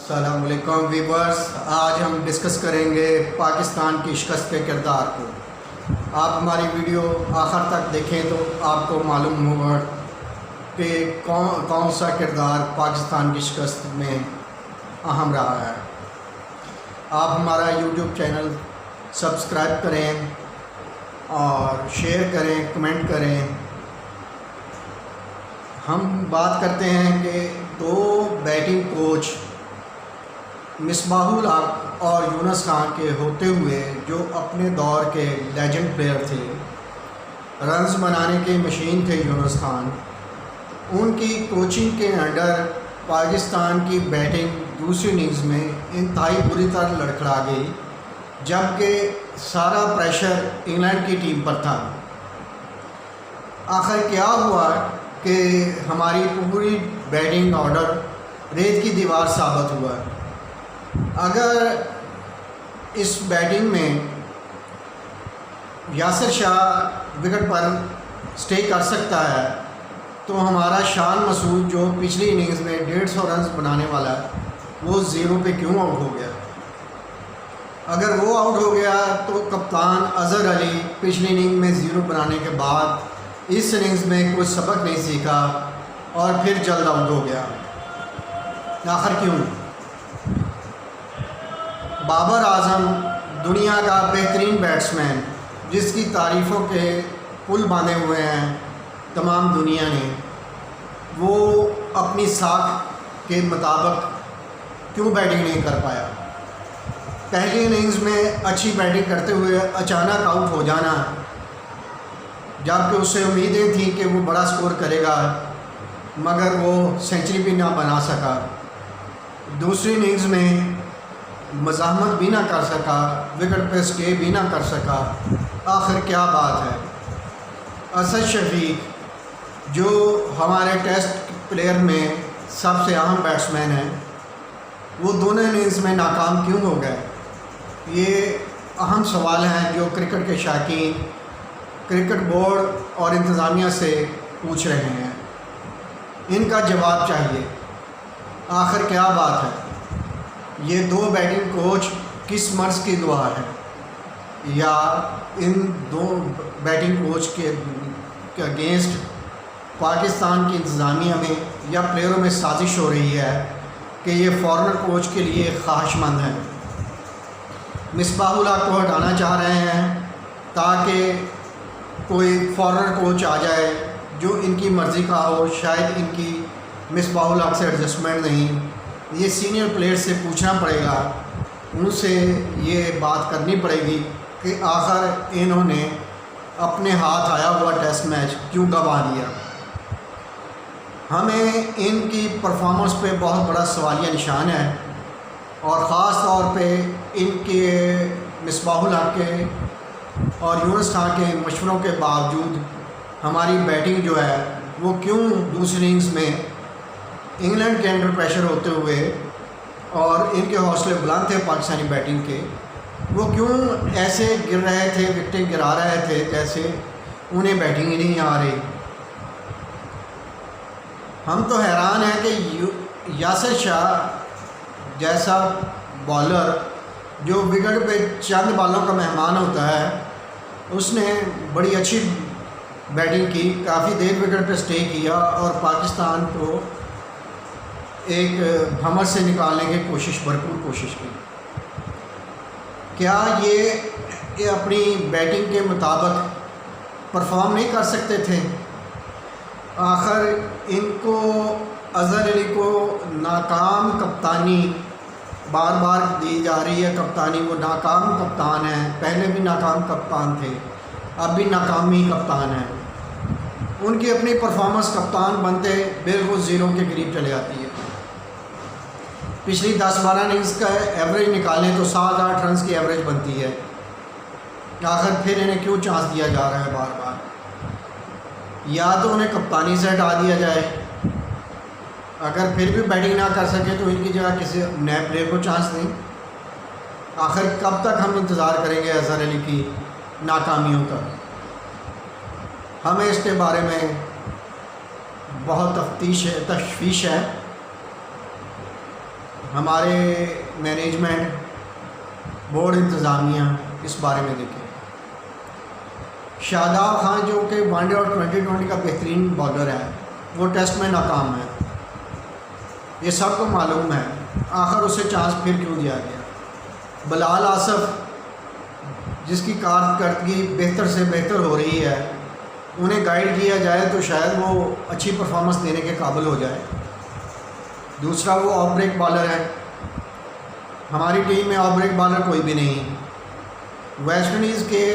अस्सलाम वालेकुम वीवर्स। आज हम डिस्कस करेंगे पाकिस्तान की शिकस्त के किरदार को। आप हमारी वीडियो आखिर तक देखें तो आपको मालूम होगा कि कौन सा किरदार पाकिस्तान की शिकस्त में अहम रहा है। आप हमारा यूट्यूब चैनल सब्सक्राइब करें और शेयर करें, कमेंट करें। हम बात करते हैं कि दो बैटिंग कोच मिसबाहुल हक और यूनुस खान के होते हुए, जो अपने दौर के लेजेंड प्लेयर थे, रन्स बनाने की मशीन थे यूनुस खान, उनकी कोचिंग के अंडर पाकिस्तान की बैटिंग दूसरी इनिंग्स में इंतहाई बुरी तरह लड़खड़ा गई, जबकि सारा प्रेशर इंग्लैंड की टीम पर था। आखिर क्या हुआ कि हमारी पूरी बैटिंग ऑर्डर रेत की दीवार साबित हुआ। अगर इस बैटिंग में यासिर शाह विकेट पर स्टे कर सकता है तो हमारा शान मसूद, जो पिछली इनिंग्स में 150 रन बनाने वाला है, वो ज़ीरो पे क्यों आउट हो गया। अगर वो आउट हो गया तो कप्तान अज़हर अली पिछली इनिंग में ज़ीरो बनाने के बाद इस इनिंग्स में कोई सबक नहीं सीखा और फिर जल्द आउट हो गया। आखिर क्यों? बाबर आजम दुनिया का बेहतरीन बैट्समैन, जिसकी तारीफ़ों के पुल बांधे हुए हैं तमाम दुनिया ने, वो अपनी साख के मुताबिक क्यों बैटिंग नहीं कर पाया। पहली इनिंग्स में अच्छी बैटिंग करते हुए अचानक आउट हो जाना, जबकि उससे उम्मीदें थी कि वो बड़ा स्कोर करेगा, मगर वो सेंचुरी भी ना बना सका। दूसरी इनिंग्स में मज़ाहमत भी ना कर सका, विकेट पे स्टे भी ना कर सका। आखिर क्या बात है? असद शफीक, जो हमारे टेस्ट प्लेयर में सबसे अहम बैट्समैन हैं, वो दोनों इनिंग्स में नाकाम क्यों हो गए? ये अहम सवाल हैं जो क्रिकेट के शौकीन क्रिकेट बोर्ड और इंतज़ामिया से पूछ रहे हैं। इनका जवाब चाहिए। आखिर क्या बात है? ये दो बैटिंग कोच किस मर्ज़ की दुआ है, या इन दो बैटिंग कोच के अगेंस्ट पाकिस्तान की इंतज़ामिया में या प्लेयरों में साजिश हो रही है कि ये फॉरेनर कोच के लिए ख्वाहिशमंद हैं। मिसबाहुल हक को हटाना चाह रहे हैं ताकि कोई फॉरेनर कोच आ जाए जो इनकी मर्ज़ी का हो। शायद इनकी मिसबाहुल हक से एडजस्टमेंट नहीं, ये सीनियर प्लेयर से पूछना पड़ेगा, उनसे ये बात करनी पड़ेगी कि आखिर इन्होंने अपने हाथ आया हुआ टेस्ट मैच क्यों गंवा दिया। हमें इनकी परफॉर्मेंस पे बहुत बड़ा सवालिया निशान है, और ख़ास तौर पे इनके मिसबाहुल हक के और यूनुस खान के मशवरों के बावजूद हमारी बैटिंग जो है वो क्यों दूसरी इनिंग्स में इंग्लैंड के अंडर प्रेशर होते हुए, और इनके हौसले बुलंद थे पाकिस्तानी बैटिंग के, वो क्यों ऐसे गिर रहे थे, विकेटें गिरा रहे थे जैसे उन्हें बैटिंग ही नहीं आ रही। हम तो हैरान हैं कि यासिर शाह जैसा बॉलर, जो विकेट पे चंद बालों का मेहमान होता है, उसने बड़ी अच्छी बैटिंग की, काफ़ी देर विकेट पे स्टे किया और पाकिस्तान को एक भमर से निकालने की भरपूर कोशिश की। क्या ये अपनी बैटिंग के मुताबिक परफॉर्म नहीं कर सकते थे? आखिर इनको अज़हर अली को नाकाम कप्तानी बार बार दी जा रही है। कप्तानी, वो नाकाम कप्तान हैं, पहले भी नाकाम कप्तान थे, अब भी नाकामी कप्तान हैं। उनकी अपनी परफॉर्मेंस कप्तान बनते बिल्कुल ज़ीरो के करीब चले जाती है। पिछली 10-12 इनिंग्स का एवरेज निकालें तो 7-8 रन की एवरेज बनती है। आखिर फिर इन्हें क्यों चांस दिया जा रहा है बार बार? या तो उन्हें कप्तानी से हटा दिया जाए, अगर फिर भी बैटिंग ना कर सके तो इनकी जगह किसी नए प्लेयर को चांस दें। आखिर कब तक हम इंतज़ार करेंगे अज़हर अली की नाकामियों का? हमें इसके बारे में बहुत तश्वीश है। हमारे मैनेजमेंट, बोर्ड इंतज़ामिया इस बारे में देखें। शादाब खान जो कि वनडे और 2020 का बेहतरीन बॉलर है, वो टेस्ट में नाकाम है, ये सबको मालूम है। आखिर उसे चांस फिर क्यों दिया गया? बिलाल आसफ जिसकी कारकर्दगी बेहतर से बेहतर हो रही है, उन्हें गाइड किया जाए तो शायद वो अच्छी परफॉर्मेंस देने के काबिल हो जाए। दूसरा, वो ऑफ ब्रेक बॉलर है। हमारी टीम में ऑफ ब्रेक बॉलर कोई भी नहीं। वेस्ट इंडीज़ के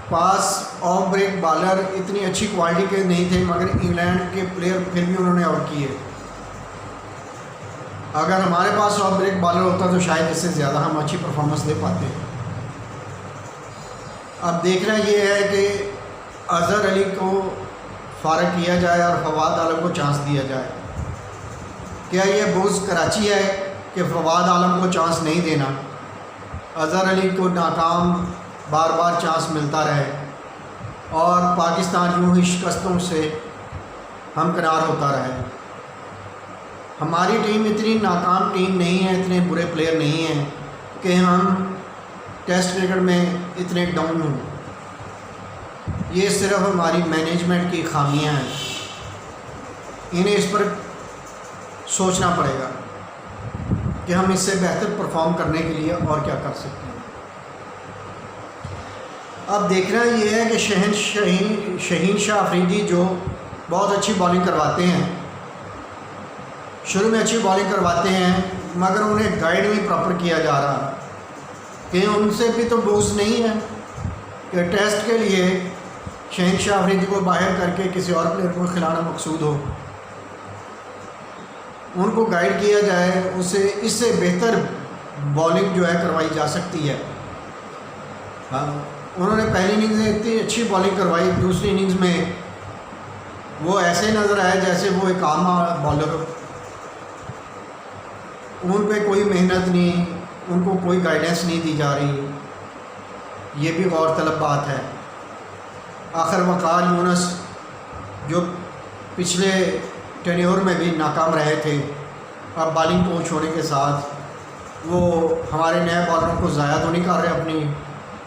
पास ऑफ ब्रेक बॉलर इतनी अच्छी क्वालिटी के नहीं थे, मगर इंग्लैंड के प्लेयर फिर भी उन्होंने आउट किए। अगर हमारे पास ऑफ ब्रेक बॉलर होता तो शायद इससे ज़्यादा हम अच्छी परफॉर्मेंस दे पाते। अब देखना ये है कि अज़हर अली को फ़ारग किया जाए और फवाद आलम को चांस दिया जाए। क्या ये बोझ कराची है कि फवाद आलम को चांस नहीं देना, अज़हर अली को नाकाम बार बार चांस मिलता रहे और पाकिस्तान यूँ ही शिकस्तों से हमकिनार होता रहे? हमारी टीम इतनी नाकाम टीम नहीं है, इतने बुरे प्लेयर नहीं हैं कि हम टेस्ट क्रिकेट में इतने डाउन हों। ये सिर्फ हमारी मैनेजमेंट की खामियां हैं, इन्हें इस पर सोचना पड़ेगा कि हम इससे बेहतर परफॉर्म करने के लिए और क्या कर सकते हैं। अब देखना ये है कि शहीन शाह अफरीदी जो बहुत अच्छी बॉलिंग करवाते हैं, शुरू में अच्छी बॉलिंग करवाते हैं, मगर उन्हें गाइड नहीं प्रॉपर किया जा रहा कि उनसे भी तो बोझ नहीं है कि टेस्ट के लिए शहीन शाह अफरीदी को बाहर करके किसी और प्लेयर को खिलाना मकसूद हो। उनको गाइड किया जाए, उसे इससे बेहतर बॉलिंग जो है करवाई जा सकती है। हाँ, उन्होंने पहली इनिंग्स में इतनी अच्छी बॉलिंग करवाई, दूसरी इनिंग्स में वो ऐसे नज़र आए जैसे वो एक आम बॉलर हो। उन पे कोई मेहनत नहीं, उनको कोई गाइडेंस नहीं दी जा रही। ये भी गौरतलब बात है। आखिर वकार यूनुस जो पिछले टेन्योर में भी नाकाम रहे थे, अब बॉलिंग कोच होने के साथ वो हमारे नए बॉलरों को ज़ाया तो नहीं कर रहे अपनी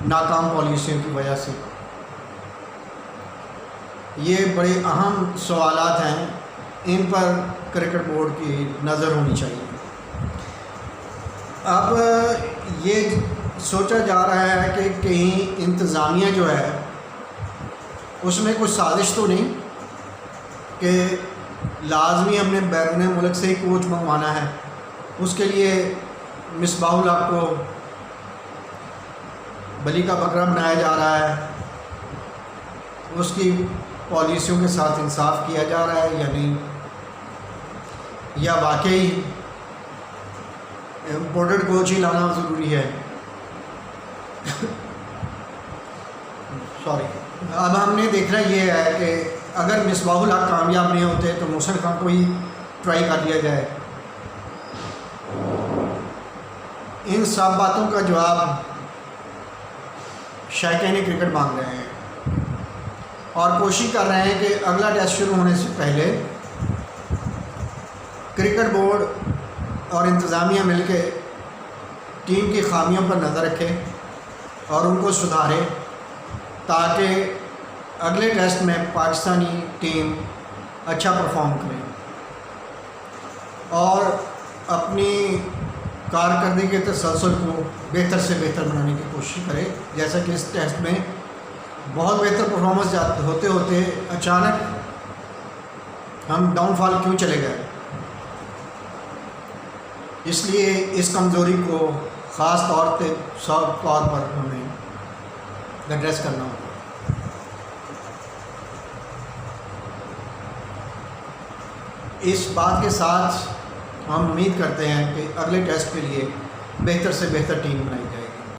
नाकाम पॉलिसियों की वजह से। ये बड़े अहम सवालात हैं, इन पर क्रिकेट बोर्ड की नज़र होनी चाहिए। अब ये सोचा जा रहा है कि कहीं इंतज़ामिया जो है उसमें कुछ साजिश तो नहीं कि लाजमी हमने बैरून मुल्क से ही कोच मंगवाना है, उसके लिए मिसबाहुल हक को बली का बकरा बनाया जा रहा है, उसकी पॉलिसियों के साथ इंसाफ किया जा रहा है या नहीं, या वाकई इम्पोर्टेड कोच ही लाना ज़रूरी है। सॉरी। अब हमने देखना ये है कि अगर मिसबाहुल हक कामयाब नहीं होते तो मोहसिन खान को ही ट्राई कर लिया जाए। इन सब बातों का जवाब शायकीन क्रिकेट मांग रहे हैं और कोशिश कर रहे हैं कि अगला टेस्ट शुरू होने से पहले क्रिकेट बोर्ड और इंतज़ामिया मिलके टीम की खामियों पर नज़र रखें और उनको सुधारें, ताकि अगले टेस्ट में पाकिस्तानी टीम अच्छा परफॉर्म करे और अपनी कारकर्दगी के तसलसल को बेहतर से बेहतर बनाने की कोशिश करे। जैसा कि इस टेस्ट में बहुत बेहतर परफॉर्मेंस होते होते अचानक हम डाउनफॉल क्यों चले गए। इसलिए इस कमज़ोरी को ख़ास तौर पर हमें एड्रेस करना होगा। इस बात के साथ हम उम्मीद करते हैं कि अगले टेस्ट के लिए बेहतर से बेहतर टीम बनाई